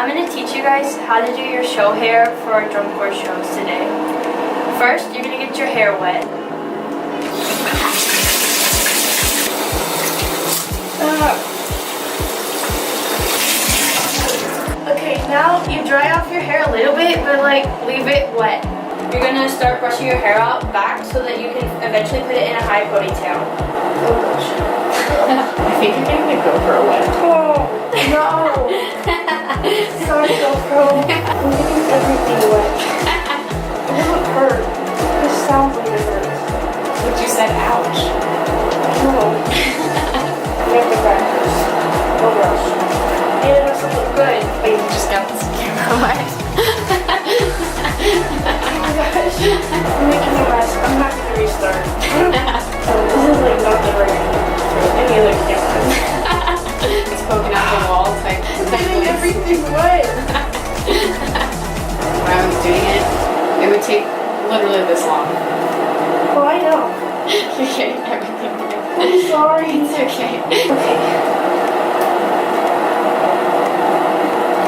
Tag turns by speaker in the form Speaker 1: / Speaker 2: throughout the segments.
Speaker 1: I'm going to teach you guys how to do your show hair for our drum corps shows today. First, you're going to get your hair wet. Okay, now you dry off your hair a little bit, but leave it wet. You're going to start brushing your hair out back so that you can eventually put it in a high ponytail. Oh gosh.
Speaker 2: I think you're getting the GoPro wet.
Speaker 1: Oh, no. Sorry, GoPro. I'm getting everything wet. It doesn't hurt. It sounds like it hurts.
Speaker 2: But you said ouch.
Speaker 1: No. You have to practice. No rush. And it doesn't look good.
Speaker 2: But you just got this camera wet.
Speaker 1: Oh my gosh. I'm making a mess. I'm not going to restart. This is not the right for any other camera.
Speaker 2: It's poking out the wall type.
Speaker 1: Getting everything wet.
Speaker 2: When I was doing it, it would take literally this long.
Speaker 1: Oh, I know.
Speaker 2: You're getting everything wet.
Speaker 1: I'm sorry.
Speaker 2: It's okay.
Speaker 1: Okay.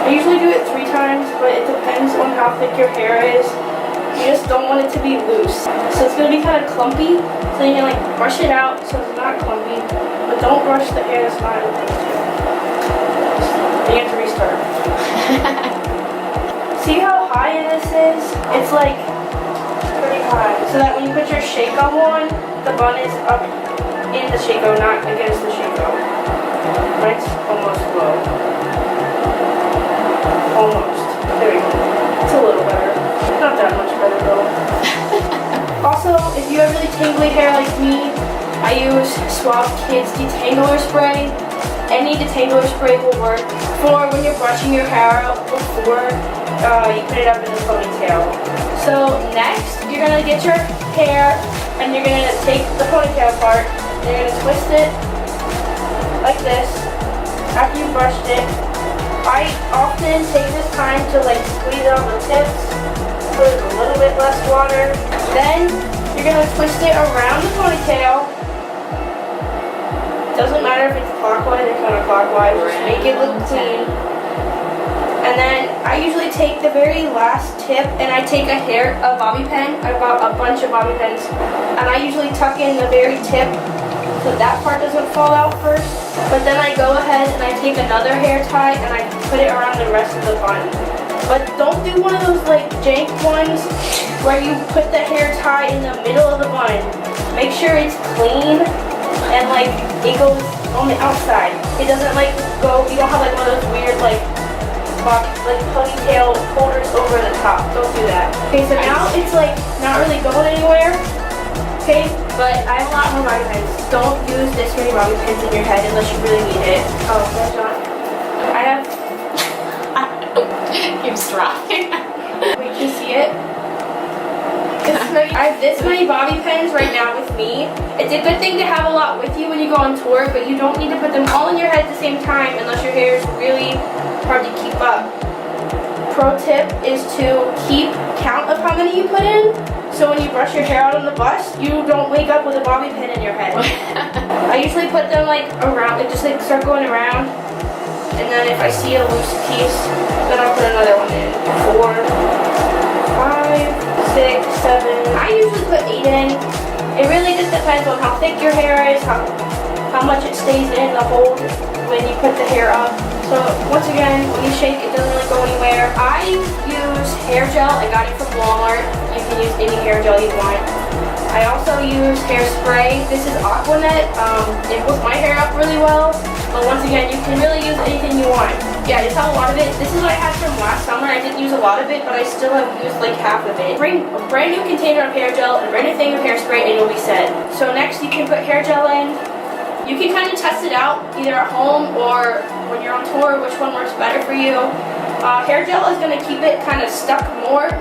Speaker 1: I usually do it 3 times, but it depends on how thick your hair is. You just don't want it to be loose. So it's going to be kind of clumpy, so you can brush it out so it's not clumpy, but don't brush the hair that's not in the ponytail. You have to restart. See how high this is? It's pretty high. So that when you put your Shaco on, the bun is up in the Shaco, not against the Shaco. Mine's almost low. Almost. There we go. It's a little better. Not that much better though. Also, if you have really tangly hair like me, I use Suave Kids Detangler Spray. Any detangler spray will work for when you're brushing your hair out before you put it up in the ponytail. So next, you're going to get your hair and you're going to take the ponytail part and you're going to twist it like this after you've brushed it. I often take this time to squeeze out the tips, put a little bit less water. Then you're going to twist it around the ponytail. Doesn't matter if it's clockwise or counterclockwise, just make it look clean. And then I usually take the very last tip and I take a bobby pin. I've got a bunch of bobby pins. And I usually tuck in the very tip so that part doesn't fall out first. But then I go ahead and I take another hair tie and I put it around the rest of the bun. But don't do one of those jank ones where you put the hair tie in the middle of the bun. Make sure it's clean and it goes on the outside. It doesn't go, you don't have one of those weird ponytail holders over the top. Don't do that. Okay, so now it's not really going anywhere. Okay, but I have a lot more bobby pins. Don't use this many bobby pins in your head unless you really need it. Oh, that's not. I have.
Speaker 2: Keeps dropping.
Speaker 1: Wait, can you see it? I have this many bobby pins right now with me. It's a good thing to have a lot with you when you go on tour, but you don't need to put them all in your head at the same time unless your hair is really hard to keep up. Pro tip is to keep count of how many you put in. So when you brush your hair out on the bus, you don't wake up with a bobby pin in your head. I usually put them around, just start going around. And then if I see a loose piece, then I'll put another one in. 4, 5, 6, 7. I usually put 8 in. It really just depends on how thick your hair is, how much it stays in the hold when you put the hair up. So once again, when you shake, it doesn't really go anywhere. I use hair gel. I got it from Walmart. You can use any hair gel you want. I also use hairspray. This is Aquanet. It holds my hair up really well. But once again, you can really use anything you want. Yeah, I just have a lot of it. This is what I had from last summer. I didn't use a lot of it, but I still have used half of it. Bring a brand new container of hair gel and a brand new thing of hairspray and you'll be set. So next you can put hair gel in. You can kind of test it out either at home or when you're on tour, which one works better for you. Hair gel is going to keep it kind of stuck more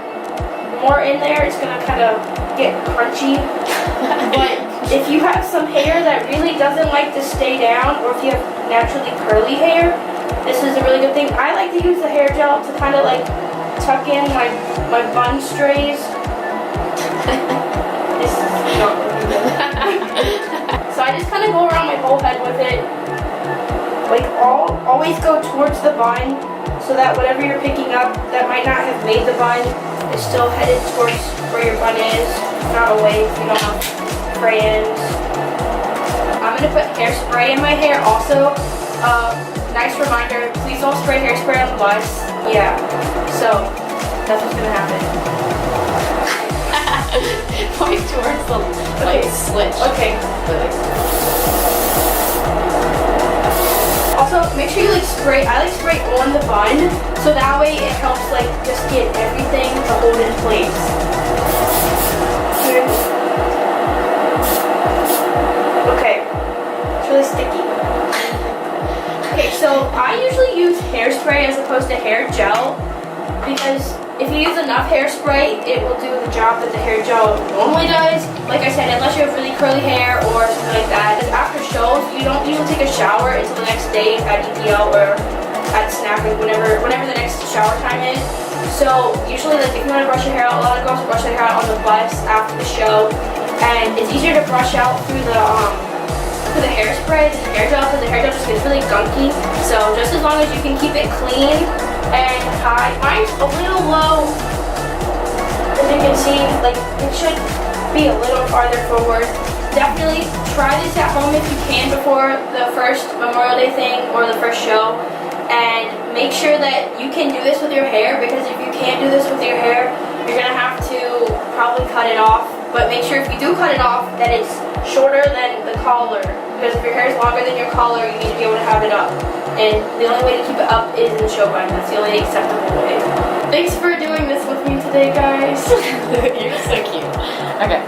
Speaker 1: in there. It's going to kind of get crunchy. But if you have some hair that really doesn't like to stay down, or if you have naturally curly hair, this is a really good thing. I like to use the hair gel to kind of tuck in my bun strays. This is not looking good. So I just kind of go around my whole head with it. Always go towards the bun so that whatever you're picking up that might not have made the bun is still headed towards where your bun is, not away if you don't have spray-ins. I'm gonna put hairspray in my hair also. Nice reminder, please don't spray hairspray on the bus. Yeah, so that's what's gonna happen.
Speaker 2: Point towards the like switch.
Speaker 1: Okay.
Speaker 2: Really.
Speaker 1: Also, make sure you like spray. I like spray on the bun, so that way it helps like just get everything to hold in place. Okay, it's really sticky. Okay, so I usually use hairspray as opposed to hair gel because if you use enough hairspray, it will do the job that the hair gel normally does. Like I said, unless you have really curly hair or something like that. Because after shows, you don't usually take a shower until the next day at EPL or at snapping, whenever the next shower time is. So usually, like if you want to brush your hair out, a lot of girls brush their hair out on the bus after the show, and it's easier to brush out through the hairspray, the hair gel, because the hair gel just gets really gunky. So just as long as you can keep it clean and high. Mine's a little low. As you can see, like it should be a little farther forward. Definitely try this at home if you can before the first Memorial Day thing or the first show. And make sure that you can do this with your hair, because if you can't do this with your hair, you're gonna have to probably cut it off. But make sure if you do cut it off that it's shorter than the collar, because if your hair is longer than your collar, you need to be able to have it up. And the only way to keep it up is in the show bun. That's the only acceptable way. Thanks for doing this with me today, guys.
Speaker 2: You're so cute. Okay.